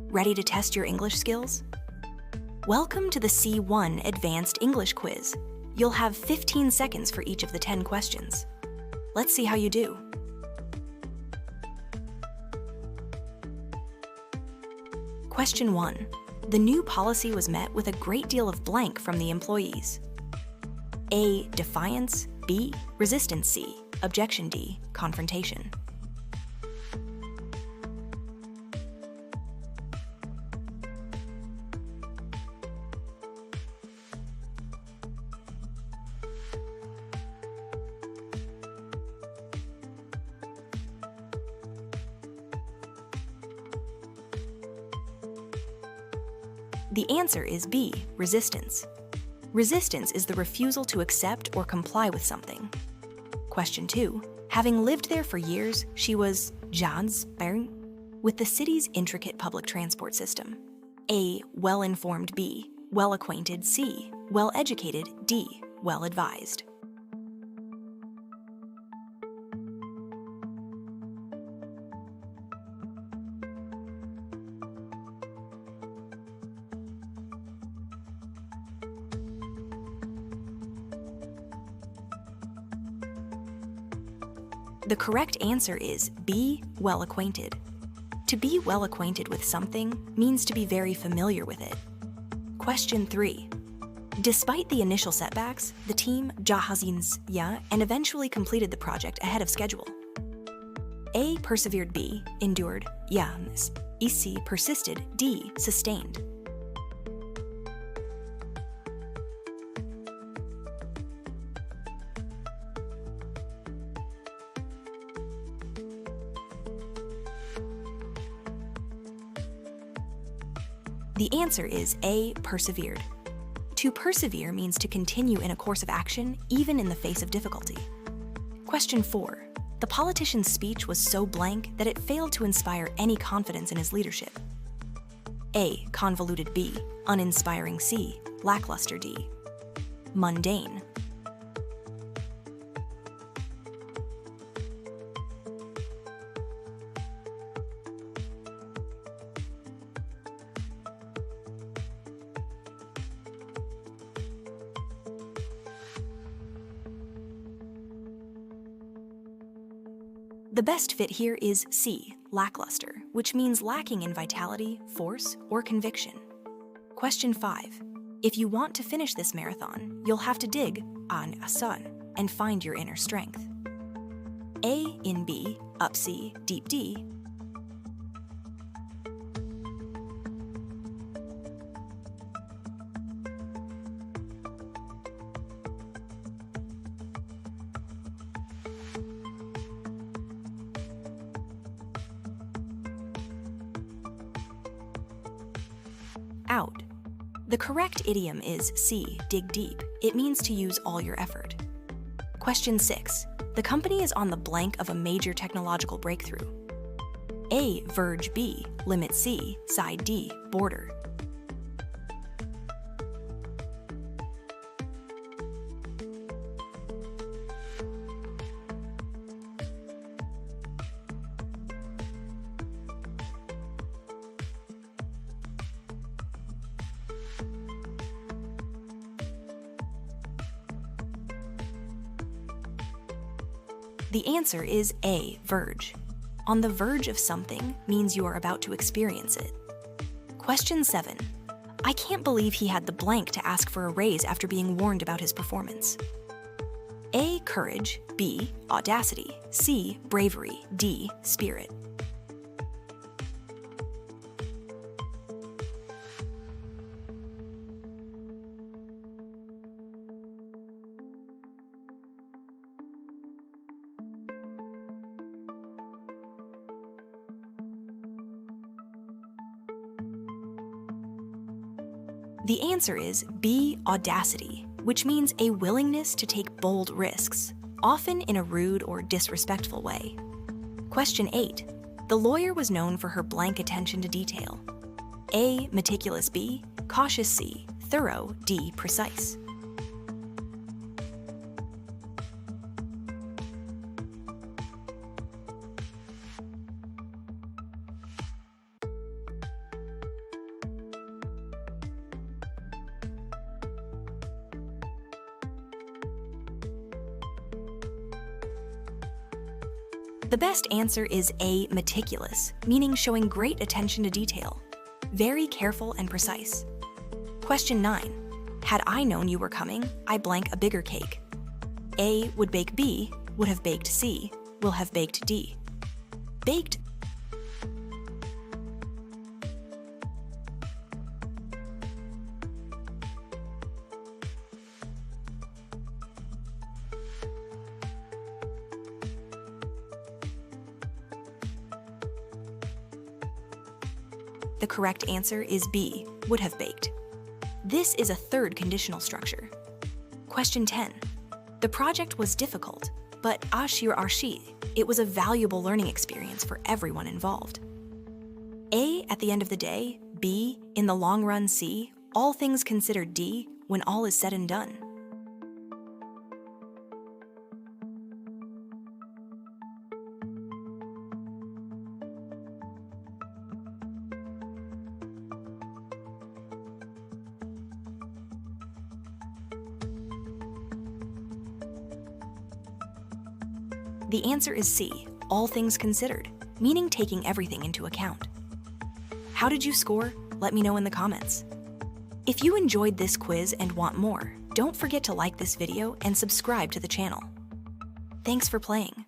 Ready to test your English skills? Welcome to the C1 Advanced English Quiz. You'll have 15 seconds for each of the 10 questions. Let's see how you do. Question 1. The new policy was met with a great deal of blank from the employees. A. Defiance. B. Resistance. C. Objection. D. Confrontation. The answer is B. Resistance. Resistance is the refusal to accept or comply with something. Question 2. Having lived there for years, she was Jans with the city's intricate public transport system. A. Well-informed. B. Well-acquainted. C. Well-educated. D. Well-advised. The correct answer is B. Well-acquainted. To be well-acquainted with something means to be very familiar with it. Question 3. Despite the initial setbacks, the team jahazins and eventually completed the project ahead of schedule. A. Persevered. B. Endured. C. Persisted. D. Sustained. The answer is A. Persevered. To persevere means to continue in a course of action even in the face of difficulty. Question 4. The politician's speech was so blank that it failed to inspire any confidence in his leadership. A. Convoluted. B. Uninspiring. C. Lackluster. D. Mundane. The best fit here is C. Lackluster, which means lacking in vitality, force, or conviction. Question 5. If you want to finish this marathon, you'll have to dig an asan and find your inner strength. A. In B. Up C. Deep D. Out. The correct idiom is C. Dig deep. It means to use all your effort. Question 6. The company is on the blank of a major technological breakthrough. A. Verge. B. Limit. C. Side. D. Border. The answer is A. Verge. On the verge of something means you are about to experience it. Question 7. I can't believe he had the blank to ask for a raise after being warned about his performance. A. Courage. B. Audacity. C. Bravery. D. Spirit. The answer is B. Audacity, which means a willingness to take bold risks, often in a rude or disrespectful way. Question 8. The lawyer was known for her blank attention to detail. A. Meticulous. B. Cautious. C. Thorough. D. Precise. The best answer is A, meticulous, meaning showing great attention to detail. Very careful and precise. Question 9. Had I known you were coming, I blank a bigger cake. A would bake B, would have baked C, will have baked D. Baked. The correct answer is B, would have baked. This is a third conditional structure. Question 10. The project was difficult, but ashir arshi, it was a valuable learning experience for everyone involved. A, at the end of the day, B, in the long run, C, all things considered, D, when all is said and done. The answer is C, all things considered, meaning taking everything into account. How did you score? Let me know in the comments. If you enjoyed this quiz and want more, don't forget to like this video and subscribe to the channel. Thanks for playing.